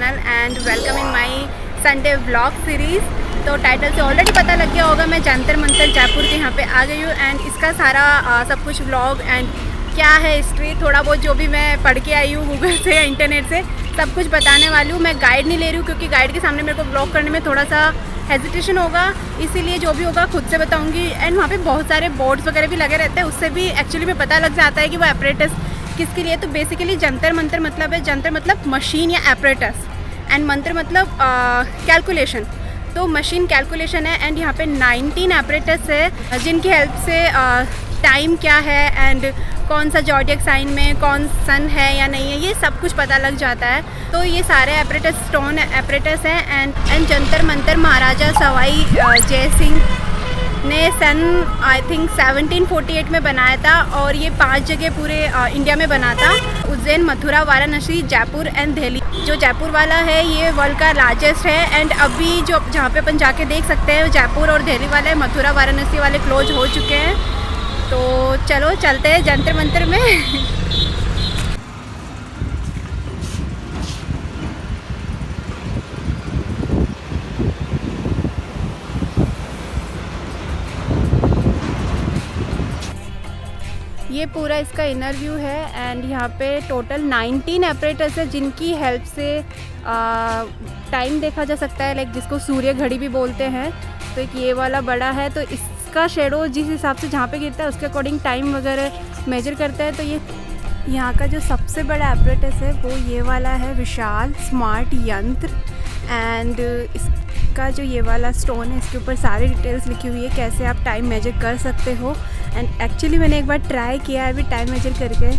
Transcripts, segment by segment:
Channel and welcome in my Sunday vlog series. तो title से already पता लग गया होगा, मैं जंतर मंतर जयपुर के यहाँ पे आ गई हूँ एंड इसका सारा सब कुछ व्लॉग एंड क्या है हिस्ट्री, थोड़ा बहुत जो भी मैं पढ़ के आई हूँ गूगल से या इंटरनेट से, सब कुछ बताने वाली हूँ। मैं गाइड नहीं ले रही हूँ क्योंकि गाइड के सामने मेरे को व्लॉग करने में थोड़ा सा हेजिटेशन होगा, इसीलिए जो भी होगा खुद से बताऊँगी। एंड वहाँ पे बहुत सारे बोर्ड्स वगैरह भी लगे रहते हैं, उससे भी एक्चुअली में पता लग जाता है कि वो एपरेटस किसके लिए। तो बेसिकली जंतर मंतर मतलब है, जंतर मतलब मशीन या एपरेटस एंड मंत्र मतलब कैलकुलेशन। तो मशीन कैलकुलेशन है एंड यहाँ पे 19 एपरेटस है जिनकी हेल्प से टाइम क्या है एंड कौन सा जॉडियक साइन में कौन सन है या नहीं है, ये सब कुछ पता लग जाता है। तो ये सारे एपरेटस स्टोन एपरेटस हैं एंड जंतर मंतर महाराजा सवाई जय सिंह ने सन आई थिंक 1748 में बनाया था और ये 5 जगह पूरे इंडिया में बना था, उज्जैन, मथुरा, वाराणसी, जयपुर एंड दिल्ली। जो जयपुर वाला है ये वर्ल्ड का लार्जेस्ट है एंड अभी जो जहाँ पे अपन जाके देख सकते हैं जयपुर और दिल्ली वाले, मथुरा वाराणसी वाले क्लोज हो चुके हैं। तो चलो चलते हैं जंतर मंतर में। ये पूरा इसका इनर व्यू है एंड यहाँ पे टोटल 19 एपरेटस है जिनकी हेल्प से टाइम देखा जा सकता है, लाइक जिसको सूर्य घड़ी भी बोलते हैं। तो एक ये वाला बड़ा है, तो इसका शेडो जिस हिसाब से जहाँ पे गिरता है उसके अकॉर्डिंग टाइम वगैरह मेजर करता है। तो ये यहाँ का जो सबसे बड़ा एपरेटस है वो ये वाला है, विशाल स्मार्ट यंत्र। एंड इसका जो ये वाला स्टोन है इसके ऊपर सारी डिटेल्स लिखी हुई है, कैसे आप टाइम मेजर कर सकते हो। एंड एक्चुअली मैंने एक बार ट्राई किया है अभी टाइम मेजर करके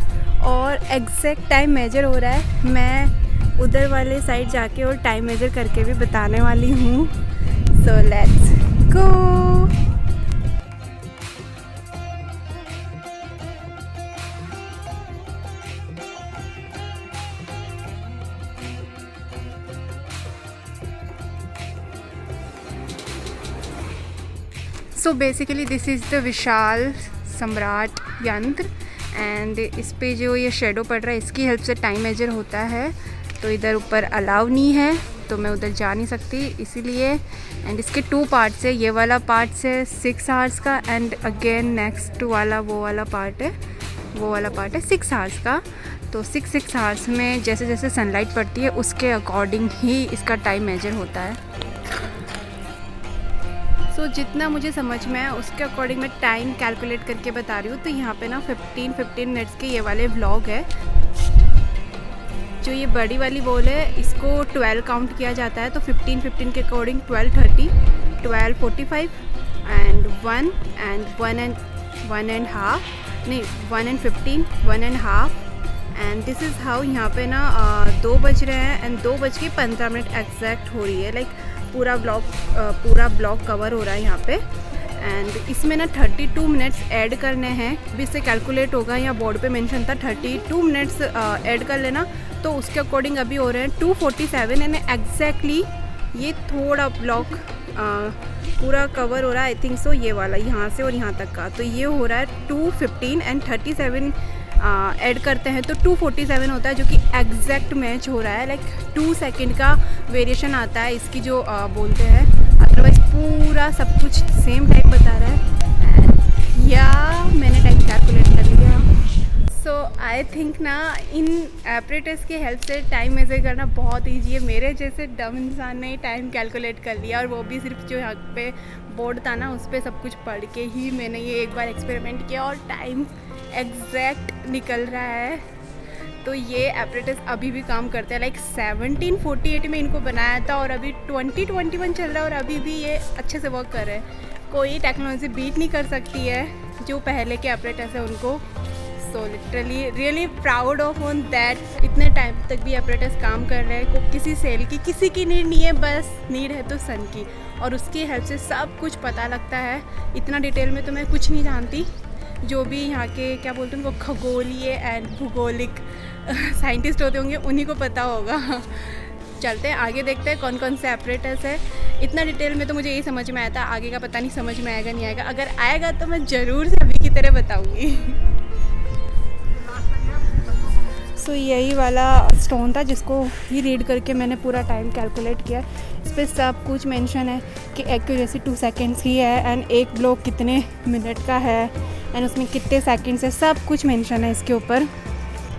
और एग्जैक्ट टाइम मेजर हो रहा है। मैं उधर वाले साइड जाके और टाइम मेजर करके भी बताने वाली हूँ। So let's go. So basically this is the Vishal Samrat Yantra and इस पे जो ये शेडो पड़ रहा है इसकी हेल्प से टाइम मेजर होता है। तो इधर ऊपर अलाउ नहीं है तो मैं उधर जा नहीं सकती इसीलिए। एंड इसके 2 पार्ट्स है, ये वाला पार्ट है 6 आवर्स का एंड अगेन नेक्स्ट वाला वो वाला पार्ट है 6 आवर्स का। तो 6 आवर्स में जैसे जैसे सनलाइट पड़ती है उसके अकॉर्डिंग ही इसका टाइम मेजर होता है। तो जितना मुझे समझ में है उसके अकॉर्डिंग मैं टाइम कैलकुलेट करके बता रही हूँ। तो यहाँ पे ना 15 मिनट्स के ये वाले व्लॉग है। जो ये बड़ी वाली बॉल है इसको 12 काउंट किया जाता है, तो 15 के according 12:30, 12:45 and 1 and 1 and half, नहीं 1 and 15, 1 and half. And this is how यहाँ पे ना 2 बज रहे हैं एंड 2:15 एग्जैक्ट हो रही है, लाइक पूरा ब्लॉक कवर हो रहा है यहाँ पे। एंड इसमें ना 32 मिनट्स ऐड करने हैं, भी इससे कैलकुलेट होगा, यहाँ बोर्ड पे मेंशन था 32 मिनट्स ऐड कर लेना। तो उसके अकॉर्डिंग अभी हो रहे हैं 2:47 एंड एग्जैक्टली ये थोड़ा ब्लॉक पूरा कवर हो रहा है, आई थिंक सो ये वाला यहाँ से और यहाँ तक का। तो ये हो रहा है 2:15 एंड 37 ऐड करते हैं तो 2:47 होता है, जो कि एग्जैक्ट मैच हो रहा है। लाइक 2 सेकंड का वेरिएशन आता है इसकी जो बोलते हैं, अदरवाइज पूरा सब कुछ सेम टाइम बता रहा है। या मैंने टाइम कैलकुलेट कर लिया। सो आई थिंक ना इन एपरेटस की हेल्प से टाइम मेजर करना बहुत ईजी है। मेरे जैसे डम इंसान ने टाइम कैलकुलेट कर लिया और वो भी सिर्फ जो यहाँ पे बोर्ड था ना उस पर सब कुछ पढ़ के ही मैंने ये एक बार एक्सपेरिमेंट किया और टाइम एग्जैक्ट निकल रहा है। तो ये एपरेटस अभी भी काम करते हैं, लाइक 1748 में इनको बनाया था और अभी 2021 चल रहा है और अभी भी ये अच्छे से वर्क कर रहे हैं। कोई टेक्नोलॉजी बीट नहीं कर सकती है जो पहले के एपरेटस है उनको। So literally really proud of on that इतने टाइम तक भी एपरेटस काम कर रहे हैं। को किसी सेल की किसी की नीड नहीं है, बस नीड है तो सन की, और उसकी हेल्प से सब कुछ पता लगता है। इतना डिटेल में तो मैं कुछ नहीं जानती, जो भी यहाँ के क्या बोलते हैं उनको खगोलीय एंड भूगोलिक साइंटिस्ट होते होंगे उन्हीं को पता होगा। चलते हैं आगे, देखते हैं कौन कौन से एपरेटस है। इतना डिटेल में तो मुझे यही समझ में आया था, आगे का पता नहीं समझ में आएगा नहीं आएगा। अगर आएगा तो मैं ज़रूर से अभी की तरह बताऊँगी। सो यही वाला स्टोन था जिसको ही रीड करके मैंने पूरा टाइम कैलकुलेट किया। इस पर सब कुछ मेंशन है कि एक्यूरेसी 2 सेकेंड्स ही है एंड एक ब्लो कितने मिनट का है एंड उसमें कितने सेकेंड्स है, सब कुछ मेंशन है इसके ऊपर।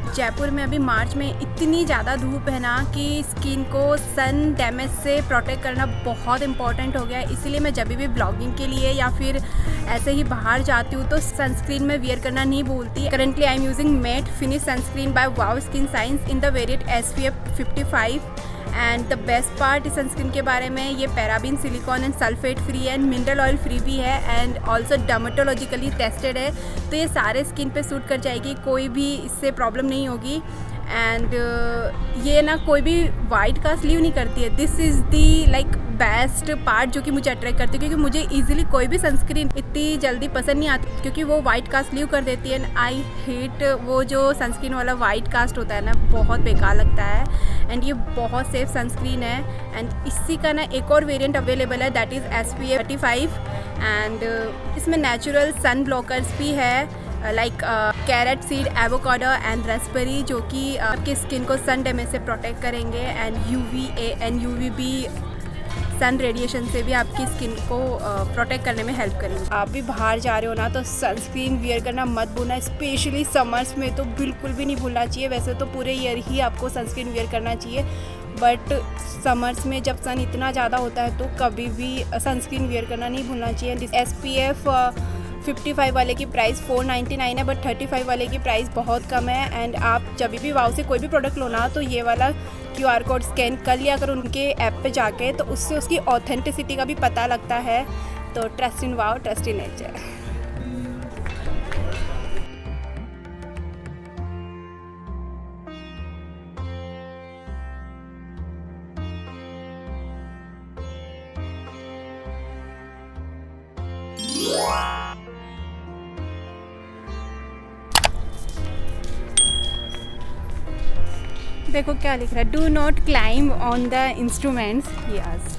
जयपुर में अभी मार्च में इतनी ज़्यादा धूप है ना कि स्किन को सन डैमेज से प्रोटेक्ट करना बहुत इंपॉर्टेंट हो गया है। इसीलिए मैं जब भी ब्लॉगिंग के लिए या फिर ऐसे ही बाहर जाती हूँ तो सनस्क्रीन में वियर करना नहीं भूलती। Currently I am using matte finish sunscreen by वाव skin science in the variant SPF 55 and the best part इस सनस्क्रीन के बारे में, ये paraben, silicone and sulphate free and mineral oil free भी है एंड ऑल्सो डर्मेटोलॉजिकली टेस्टेड है। तो ये सारे स्किन पे सूट कर जाएगी, कोई भी इससे प्रॉब्लम नहीं होगी। एंड ये ना कोई भी वाइट कास्ट लीव नहीं करती है। This is the like best part जो कि मुझे अट्रैक्ट करती है, क्योंकि मुझे इजीली कोई भी सनस्क्रीन इतनी जल्दी पसंद नहीं आती क्योंकि वो वाइट कास्ट लीव कर देती है। एंड आई हेट वो जो सनस्क्रीन वाला वाइट कास्ट होता है ना, बहुत बेकार लगता है। एंड ये बहुत सेफ सनस्क्रीन है एंड इसी का ना एक और वेरिएंट अवेलेबल है दैट इज़ SPF 35 एंड इसमें नेचुरल सन ब्लॉकर्स भी है like carrot seed, avocado and raspberry, जो कि आपकी स्किन को सन डैमेज से प्रोटेक्ट करेंगे and UVA and UVB sun radiation से भी आपकी स्किन को प्रोटेक्ट करने में हेल्प करेंगे। आप भी बाहर जा रहे हो ना तो सनस्क्रीन वियर करना मत भूलना, स्पेशली समर्स में तो बिल्कुल भी नहीं भूलना चाहिए। वैसे तो पूरे ईयर ही आपको सनस्क्रीन वियर करना चाहिए, बट समर्स में जब सन इतना ज़्यादा होता है तो कभी भी सनस्क्रीन वियर करना नहीं भूलना चाहिए। SPF 55 वाले की प्राइस 499 है, बट 35 वाले की प्राइस बहुत कम है। एंड आप जब भी वाव से कोई भी प्रोडक्ट लो ना तो ये वाला QR कोड स्कैन कर लिया अगर उनके ऐप पे जाके, तो उससे उसकी ऑथेंटिसिटी का भी पता लगता है। तो trust in wow, trust in nature. देखो क्या लिख रहा है, do not climb on the instruments. Yes,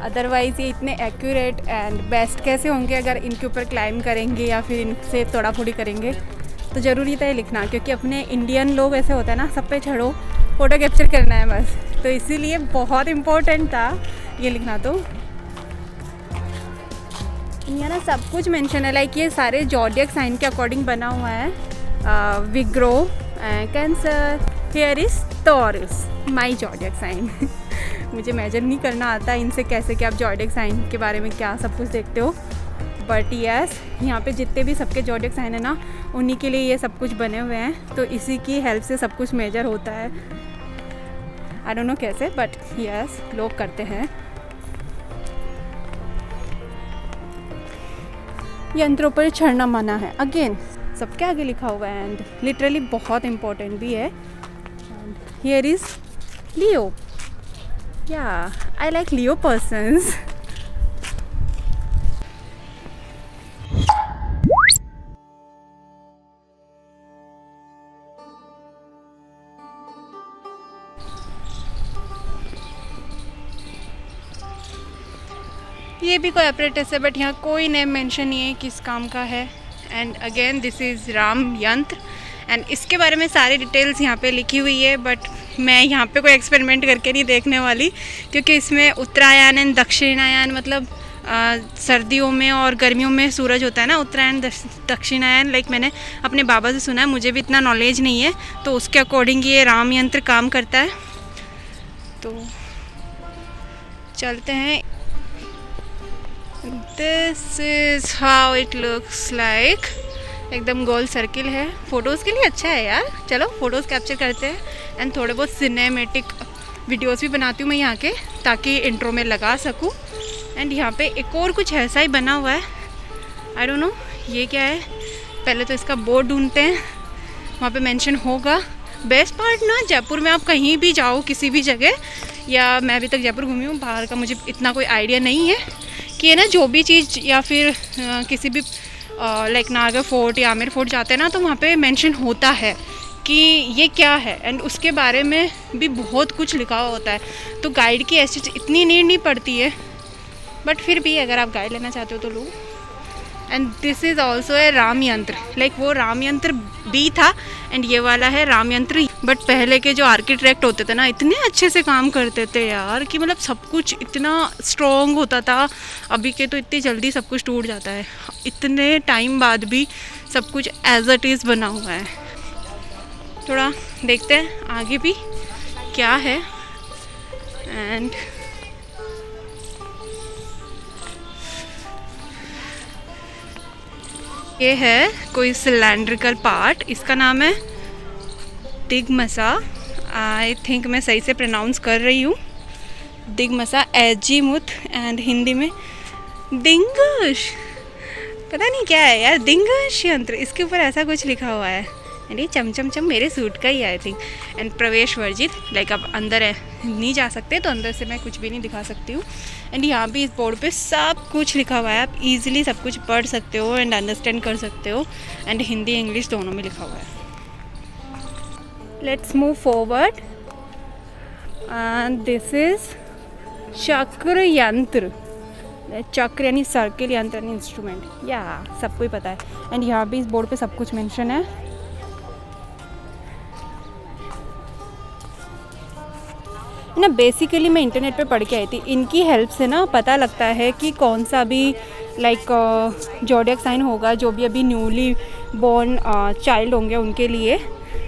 otherwise ये इतने एक्यूरेट एंड बेस्ट कैसे होंगे अगर इनके ऊपर क्लाइंब करेंगे या फिर इनसे तोड़ा फोड़ी करेंगे। तो ज़रूरी था ये लिखना, क्योंकि अपने इंडियन लोग ऐसे होता है ना, सब पे चढ़ो, फ़ोटो कैप्चर करना है बस, तो इसीलिए बहुत इम्पोर्टेंट था ये लिखना। तो यहाँ ना सब कुछ मेंशन है, लाइक ये सारे ज़ोडिएक साइन के अकॉर्डिंग बना हुआ है। विग्रो, cancer, here is Taurus, my zodiac sign. मुझे मेजर नहीं करना आता इनसे कैसे कि आप ज़ोडिएक साइन के बारे में क्या सब कुछ देखते हो, बट यस यहाँ पे जितने भी सबके ज़ोडिएक साइन है ना, उन्हीं के लिए ये सब कुछ बने हुए हैं। तो इसी की हेल्प से सब कुछ मेजर होता है। आई डोंट नो कैसे, बट यस लोग करते हैं। यंत्रों पर चढ़ना मना है, अगेन सबके आगे लिखा हुआ है एंड लिटरली बहुत इंपॉर्टेंट भी है। हियर इज़ लियो, या आई लाइक लियो पर्सन्स। ये भी कोई ऑपरेटस है, बट यहाँ कोई नेम मेंशन नहीं है किस काम का है। And again this is Ram यंत्र एंड इसके बारे में सारी डिटेल्स यहाँ पे लिखी हुई है, बट मैं यहाँ पे कोई एक्सपेरिमेंट करके नहीं देखने वाली, क्योंकि इसमें उत्तरायण एंड दक्षिणायन, मतलब सर्दियों में और गर्मियों में सूरज होता है ना, उत्तरायण दक्षिणायन, लाइक मैंने अपने बाबा से सुना है, मुझे भी इतना नॉलेज नहीं है, तो उसके अकॉर्डिंग ये राम यंत्र काम करता है। तो चलते हैं। This is how it looks like, एकदम गोल सर्किल है। फ़ोटोज़ के लिए अच्छा है यार, चलो फ़ोटोज़ कैप्चर करते हैं एंड थोड़े बहुत सिनेमेटिक वीडियोस भी बनाती हूँ मैं यहाँ के, ताकि इंट्रो में लगा सकूँ। एंड यहाँ पे एक और कुछ ऐसा ही बना हुआ है, आई डोंट नो ये क्या है। पहले तो इसका बोर्ड ढूंढते हैं, वहाँ पे मेंशन होगा। बेस्ट पार्ट ना, जयपुर में आप कहीं भी जाओ किसी भी जगह, या मैं अभी तक जयपुर घूमी हूँ, बाहर का मुझे इतना कोई आइडिया नहीं है कि है ना, जो भी चीज़ या फिर किसी भी लाइक नागर फोर्ट या आमेर फोर्ट जाते हैं ना, तो वहाँ पे मेंशन होता है कि ये क्या है एंड उसके बारे में भी बहुत कुछ लिखा हुआ होता है। तो गाइड की ऐसी इतनी नीड नहीं पड़ती है, बट फिर भी अगर आप गाइड लेना चाहते हो तो लो। And this is also a Ram Yantra, like वो राम यंत्र भी था एंड ये वाला है राम यंत्र। बट पहले के जो आर्किटेक्ट होते थे ना, इतने अच्छे से काम करते थे यार कि मतलब सब कुछ इतना स्ट्रॉन्ग होता था। अभी के तो इतनी जल्दी सब कुछ टूट जाता है, इतने टाइम बाद भी सब कुछ एज इट इज़ बना हुआ है। थोड़ा देखते हैं आगे भी क्या है। एंड ये है कोई सिलेंड्रिकल पार्ट, इसका नाम है दिगमसा। आई थिंक मैं सही से प्रोनाउंस कर रही हूँ, दिगमसा एजीमुथ, एंड हिंदी में दिंगश, पता नहीं क्या है यार, दिंगश यंत्र, इसके ऊपर ऐसा कुछ लिखा हुआ है। एंड ये चमचम मेरे सूट का ही है आई थिंक। एंड प्रवेश वर्जित, लाइक आप अंदर है नहीं जा सकते, तो अंदर से मैं कुछ भी नहीं दिखा सकती हूँ। एंड यहाँ भी इस बोर्ड पे सब कुछ लिखा हुआ है, आप इजीली सब कुछ पढ़ सकते हो एंड अंडरस्टैंड कर सकते हो। एंड हिंदी इंग्लिश दोनों में लिखा हुआ है। Let's move forward. And this is चक्र यंत्र, चक्र यानी सर्किल, यंत्र यानी इंस्ट्रूमेंट, या सबको ही पता है। एंड यहाँ भी इस बोर्ड पे सब कुछ मेंशन है। ना बेसिकली मैं इंटरनेट पे पढ़ के आई थी, इनकी हेल्प से ना पता लगता है कि कौन सा भी लाइक ज़ोडिएक साइन होगा, जो भी अभी न्यूली बॉर्न चाइल्ड होंगे उनके लिए।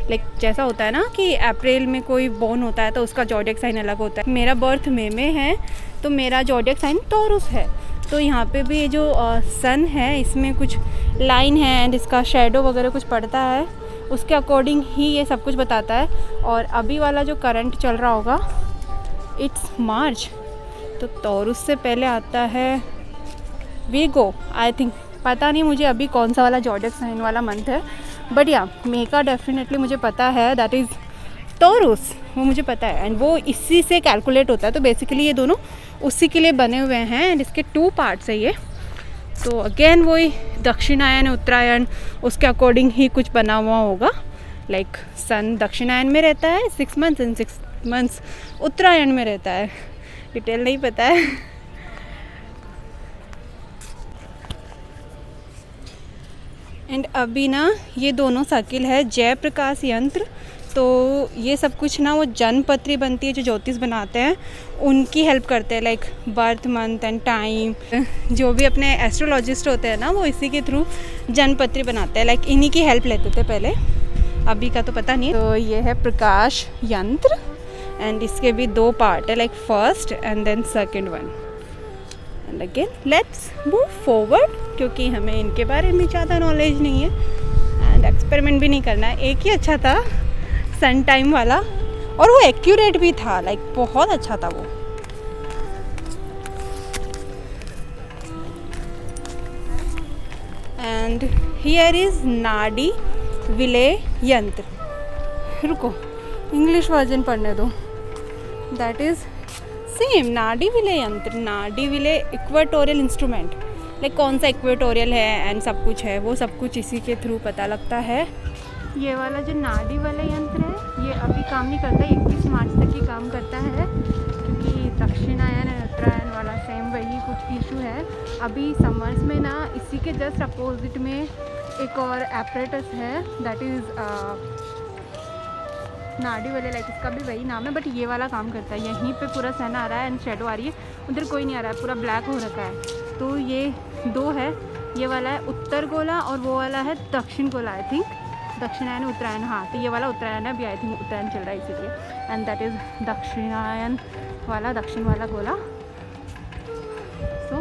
लाइक जैसा होता है ना कि अप्रैल में कोई बॉर्न होता है तो उसका ज़ोडिएक साइन अलग होता है। मेरा बर्थ मई में है तो मेरा ज़ोडिएक साइन टॉरस है। तो यहाँ पे भी जो सन है इसमें कुछ लाइन है एंड इसका शेडो वगैरह कुछ पड़ता है, उसके अकॉर्डिंग ही ये सब कुछ बताता है। और अभी वाला जो करंट चल रहा होगा इट्स मार्च, तो टॉरस से पहले आता है वीगो आई थिंक, पता नहीं मुझे अभी कौन सा वाला ज़ोडिएक साइन वाला मंथ है, बट या मे का डेफिनेटली मुझे पता है, दैट इज़ टॉरस, वो मुझे पता है। एंड वो इसी से कैलकुलेट होता है, तो बेसिकली ये दोनों उसी के लिए बने हुए हैं। एंड इसके 2 पार्ट्स है ये, तो अगेन वही दक्षिणायन उत्तरायण उसके अकॉर्डिंग ही कुछ बना हुआ होगा। लाइक सन दक्षिणायन में रहता है 6 मंथ्स एंड 6 मंथ्स उत्तरायण में रहता है, डिटेल नहीं पता है। एंड अभी ना ये दोनों सर्किल है जयप्रकाश यंत्र, तो ये सब कुछ ना वो जनपत्री बनती है जो ज्योतिष बनाते हैं उनकी हेल्प करते हैं, like birth month and time. जो भी अपने एस्ट्रोलॉजिस्ट होते हैं ना वो इसी के थ्रू जनपत्री बनाते हैं, लाइक इन्हीं की हेल्प लेते थे पहले, अभी का तो पता नहीं। तो ये है प्रकाश यंत्र एंड इसके भी 2 पार्ट है, like first and then second one. And again let's move forward, क्योंकि हमें इनके बारे में ज़्यादा नॉलेज नहीं है एंड एक्सपेरिमेंट भी नहीं करना है। एक ही अच्छा था सन टाइम वाला, और वो एक्यूरेट भी था, लाइक बहुत अच्छा था वो। एंड हियर इज नाड़ी विलय यंत्र, रुको इंग्लिश वर्जन पढ़ने दो, दैट इज सेम नाड़ी विलय यंत्र, नाड़ी विलय इक्वेटोरियल इंस्ट्रूमेंट, लाइक कौन सा इक्वेटोरियल है एंड सब कुछ है, वो सब कुछ इसी के थ्रू पता लगता है। ये वाला जो नाड़ी वाला यंत्र है ये अभी काम नहीं करता, 21 मार्च तक ही काम करता है, क्योंकि दक्षिणायन और उत्तरायण वाला सेम वही कुछ इशू है। अभी समर्स में ना इसी के जस्ट अपोजिट में एक और एपरेटस है, दैट इज़ नाड़ी वाले, लाइक इसका भी वही नाम है, बट ये वाला काम करता है। यहीं पे पूरा सन आ रहा है एंड शेडो आ रही है, उधर कोई नहीं आ रहा है, पूरा ब्लैक हो रखा है। तो ये 2 है, ये वाला है उत्तर गोला और वो वाला है दक्षिण गोला आई थिंक, दक्षिणायन उत्तरायण, हाँ तो ये वाला उत्तरायण है, अभी आई थिंक उत्तरायण चल रहा है इसीलिए। एंड दैट इज़ दक्षिणायन वाला, दक्षिण वाला गोला। सो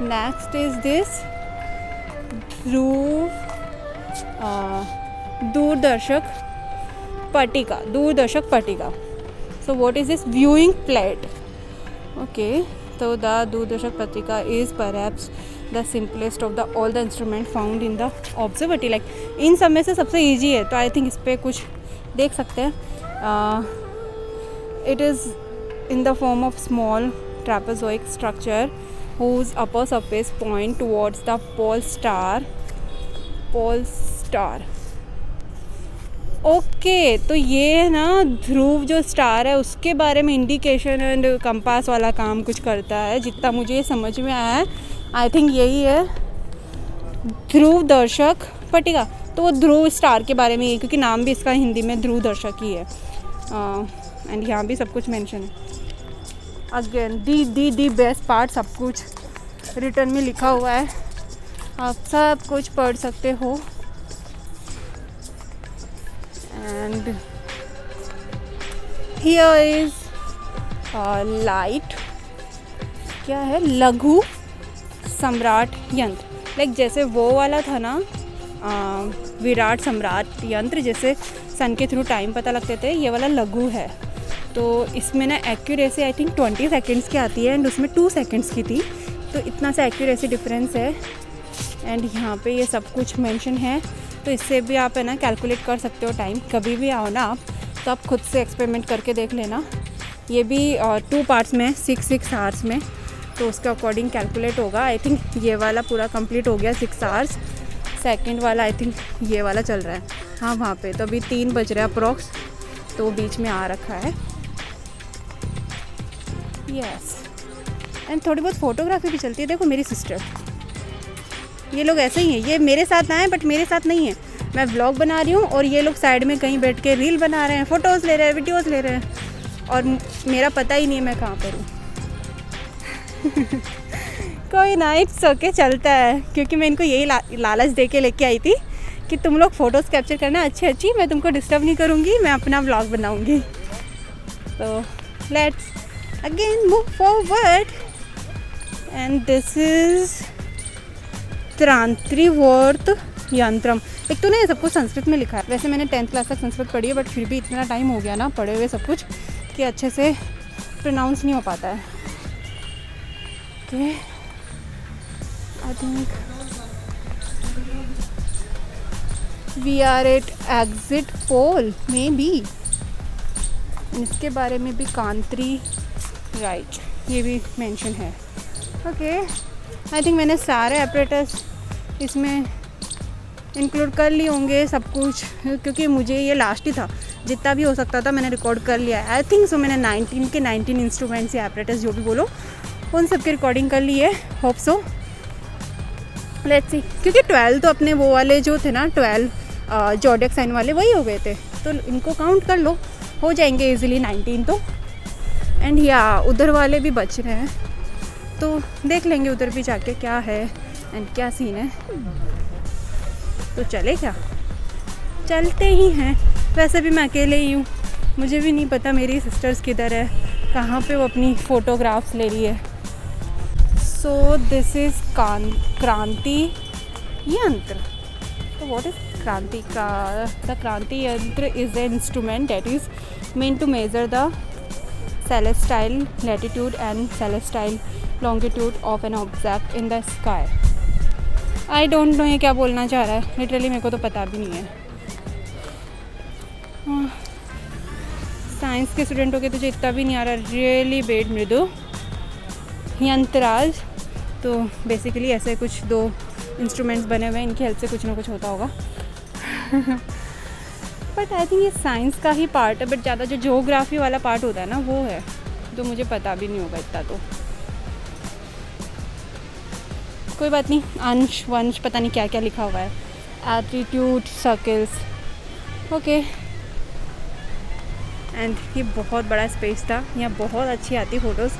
नेक्स्ट इज दिस ध्रुव दूरदर्शक पट्टिका, दूरदर्शक पट्टिका। सो what is this viewing plate, okay. तो द दूरदर्शक पट्टिका is perhaps the simplest of the all the instrument found in the observatory, like in सब में से सबसे ईजी है, तो आई थिंक इस पर कुछ देख सकते हैं। It is in the form of small trapezoidal structure whose upper surface point towards the pole star। Okay, तो ये ना ध्रुव जो स्टार है उसके बारे में इंडिकेशन एंड कंपास वाला काम कुछ करता है, जितना मुझे समझ में आया है। आई थिंक यही है ध्रुव दर्शक पट्टिका। तो वो ध्रुव स्टार के बारे में ही है, क्योंकि नाम भी इसका हिंदी में ध्रुव दर्शक ही है। एंड यहाँ भी सब कुछ मेंशन है। अगेन दी बेस्ट पार्ट, सब कुछ रिटर्न में लिखा हुआ है, आप सब कुछ पढ़ सकते हो। एंड हियर इज लाइट, क्या है, लघु सम्राट यंत्र। लाइक जैसे वो वाला था ना विराट सम्राट यंत्र, जैसे सन के थ्रू टाइम पता लगते थे, ये वाला लघु है। तो इसमें ना एक्यूरेसी आई थिंक 20 सेकेंड्स की आती है एंड उसमें 2 सेकेंड्स की थी, तो इतना सा एक्यूरेसी डिफरेंस है। एंड यहाँ पे ये सब कुछ मेंशन है, तो इससे भी आप है ना कैलकुलेट कर सकते हो टाइम। कभी भी आओ ना आप, तो आप खुद से एक्सपेरिमेंट करके देख लेना। ये भी 2 पार्ट्स में 6 आवर्स में, तो उसके अकॉर्डिंग कैलकुलेट होगा। आई थिंक ये वाला पूरा कंप्लीट हो गया 6 आवर्स, सेकंड वाला आई थिंक ये वाला चल रहा है। हाँ वहाँ पे तो अभी 3 बज रहे हैं अप्रॉक्स, तो बीच में आ रखा है। यस, एंड थोड़ी बहुत फोटोग्राफी भी चलती है। देखो मेरी सिस्टर, ये लोग ऐसे ही हैं, ये मेरे साथ आए बट मेरे साथ नहीं है। मैं व्लॉग बना रही हूँ और ये लोग साइड में कहीं बैठ के रील बना रहे हैं, फ़ोटोज़ ले रहे हैं, वीडियोज़ ले रहे हैं, और मेरा पता ही नहीं है मैं कहाँ पर हूँ। कोई ना, इट्स ओके, चलता है। क्योंकि मैं इनको यही लालच दे के लेके आई थी कि तुम लोग फ़ोटोज़ कैप्चर करना अच्छी, मैं तुमको डिस्टर्ब नहीं करूँगी, मैं अपना व्लॉग बनाऊँगी। तो let's again move forward. And this is त्रांत्रिवर्त यंत्रम। एक तो ना ये सब कुछ संस्कृत में लिखा है। वैसे मैंने 10th क्लास तक संस्कृत पढ़ी है, बट फिर भी इतना टाइम हो गया ना पढ़े हुए सब कुछ कि अच्छे से प्रोनाउंस नहीं हो पाता है। Okay, I think we are at exit poll maybe. इसके बारे में भी कांत्री राइट, ये भी मेंशन है। ओके, आई थिंक मैंने सारे ऑपरेटर्स इसमें इंक्लूड कर लिए होंगे सब कुछ, क्योंकि मुझे ये लास्ट ही था, जितना भी हो सकता था मैंने रिकॉर्ड कर लिया है। आई थिंक सो मैंने 19 इंस्ट्रूमेंट्स या ऑपरेटर्स जो भी बोलो उन सब की रिकॉर्डिंग कर ली है। Hope so, let's see. क्योंकि 12 तो अपने वो वाले जो थे ना 12 जोडिएक साइन वाले वही हो गए थे, तो इनको काउंट कर लो, हो जाएंगे इजीली 19 तो। एंड या उधर वाले भी बच रहे हैं, तो देख लेंगे उधर भी जाके क्या है एंड क्या सीन है। तो चले क्या, चलते ही हैं। वैसे भी मैं अकेले ही हूँ, मुझे भी नहीं पता मेरी सिस्टर्स किधर है, कहाँ पे वो अपनी फ़ोटोग्राफ्स ले रही है। सो दिस इज़ क्रांति यंत्र। तो व्हाट इज़ क्रांति? The Kranti Yantra is the instrument that is meant to measure the celestial latitude and celestial longitude of an object in the sky. I don't know ये क्या बोलना चाह रहा है, लिटरली मेरे को तो पता भी नहीं है। साइंस के स्टूडेंट हो के तुझे इतना भी नहीं आ रहा। रियली बेड मृदु यंत्राज। तो बेसिकली ऐसे कुछ 2 इंस्ट्रूमेंट्स बने हुए हैं, इनकी हेल्प से कुछ ना कुछ होता होगा। बट आई थिंक ये साइंस का ही पार्ट है, बट ज़्यादा जो ज्योग्राफी वाला पार्ट होता है ना वो है, तो मुझे पता भी नहीं होगा इतना। तो कोई बात नहीं, अंश वंश पता नहीं क्या क्या लिखा हुआ है, एटीट्यूड सर्कल्स। ओके, एंड ये बहुत बड़ा स्पेस था, यहाँ बहुत अच्छी आती फ़ोटोज़,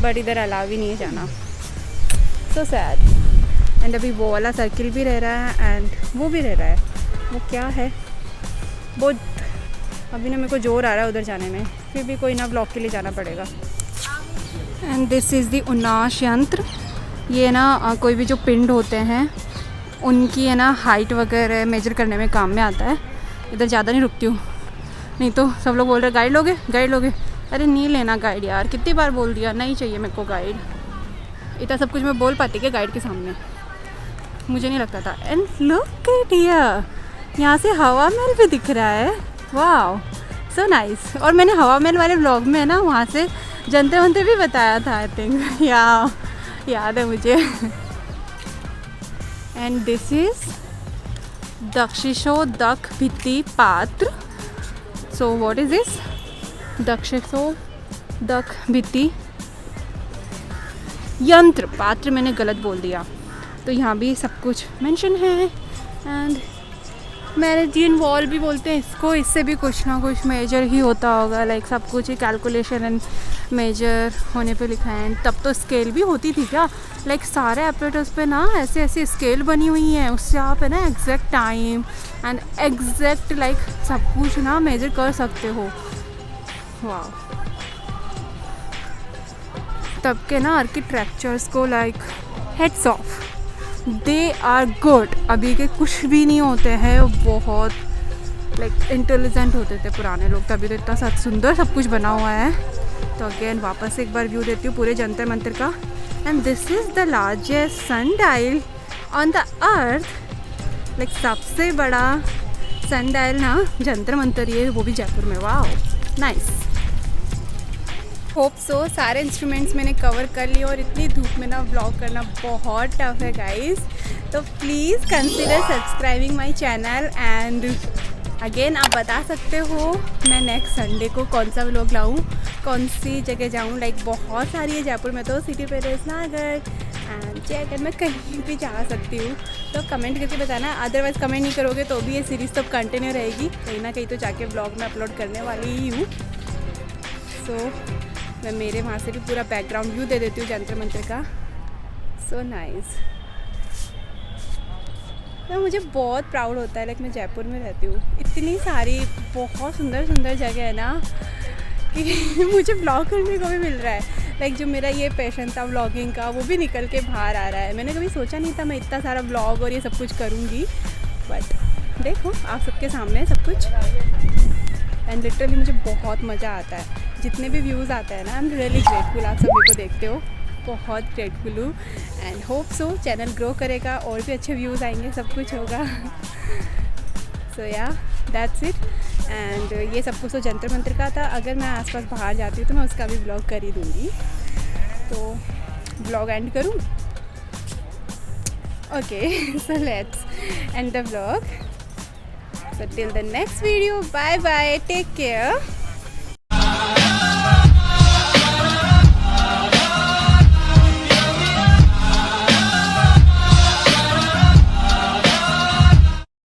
बट इधर अलाउ ही नहीं है जाना। So sad. एंड अभी वो वाला सर्किल भी रह रहा है एंड वो भी रह रहा है। वो क्या है वो, अभी ना मेरे को जोर आ रहा है उधर जाने में, फिर भी कोई ना ब्लॉक के लिए जाना पड़ेगा। एंड दिस इज़ दी उनाश यंत्र। ये ना कोई भी जो पिंड होते हैं उनकी है ना हाइट वगैरह मेजर करने में काम में आता है। इधर ज़्यादा नहीं रुकती हूँ, नहीं तो सब लोग बोल रहे गाइड लोगे गाइड लोगे। अरे नहीं लेना गाइड यार, कितनी बार बोल दिया, नहीं चाहिए मेरे को गाइड। इतना सब कुछ मैं बोल पाती क्या गाइड के सामने, मुझे नहीं लगता था। एंड लुक एट हियर, यहाँ से हवा महल भी दिख रहा है। वाह, सो नाइस। और मैंने हवा महल वाले व्लॉग में ना वहाँ से जंतर मंतर भी बताया था, आई थिंक याद है मुझे। And this is Dakshinottara Bhitti Patra. So what is this? Dakshinottara Bhitti Yantra पात्र मैंने गलत बोल दिया। तो यहाँ भी सब कुछ मेंशन है। एंड मैरिजियन वॉल भी बोलते हैं इसको, इससे भी कुछ ना कुछ मेजर ही होता होगा, लाइक सब कुछ ही कैलकुलेशन एंड मेजर होने पे लिखा है। तब तो स्केल भी होती थी क्या, लाइक सारे ऑपरेटर्स पे ना ऐसे ऐसे स्केल बनी हुई हैं, उससे आप है ना exact time and exact like सब कुछ ना मेजर कर सकते हो। वाह, तब के ना आर्किटेक्चर्स को like heads of, they are good. अभी के कुछ भी नहीं होते हैं, बहुत लाइक इंटेलिजेंट होते थे पुराने लोग, तभी तो इतना सुंदर सब कुछ बना हुआ है। तो अगेन वापस एक बार व्यू देती हूँ पूरे जंतर मंतर का। And this is the largest sundial on the earth, like सबसे बड़ा सनडायल ना जंतर मंतर, ये वो भी जयपुर में। Wow, nice. होप सो सारे इंस्ट्रूमेंट्स मैंने कवर कर लिए, और इतनी धूप में ना व्लॉग करना बहुत टफ है गाइस। तो please consider subscribing my channel. And again आप बता सकते हो मैं नेक्स्ट संडे को कौन सा व्लॉग लाऊं, कौन सी जगह जाऊं। लाइक बहुत सारी है जयपुर में तो, city palace, Nahargarh and Jaigarh, मैं कहीं भी जा सकती हूँ। तो कमेंट करके बताना, अदरवाइज़ कमेंट नहीं करोगे तो भी ये सीरीज़ तो कंटिन्यू रहेगी, कहीं ना कहीं तो जाके व्लॉग में अपलोड करने वाली ही हूँ। सो मैं मेरे वहाँ से भी पूरा बैकग्राउंड व्यू दे देती हूँ जंतर मंतर का। So nice. तो मुझे बहुत प्राउड होता है, लाइक मैं जयपुर में रहती हूँ, इतनी सारी बहुत सुंदर सुंदर जगह है ना कि मुझे ब्लॉग करने को भी मिल रहा है। लाइक जो मेरा ये पैशन था व्लॉगिंग का, वो भी निकल के बाहर आ रहा है। मैंने कभी सोचा नहीं था मैं इतना सारा व्लॉग और ये सब कुछ करूँगी, बट देखो आप सबके सामने सब कुछ। एंड लिटरली मुझे बहुत मज़ा आता है, जितने भी व्यूज़ आते हैं ना, आई एम रियली ग्रेटफुल। आप सभी को देखते हो, बहुत ग्रेटफुल हूँ। And hope so channel grow करेगा और भी अच्छे व्यूज़ आएंगे, सब कुछ होगा। सो या दैट्स इट। एंड ये सब कुछ तो जंतर मंतर का था। अगर मैं आसपास बाहर जाती हूँ तो मैं उसका भी ब्लॉग कर ही दूँगी। तो ब्लॉग एंड करूँ? Okay, so let's end the blog. So till the next video, bye bye, take care.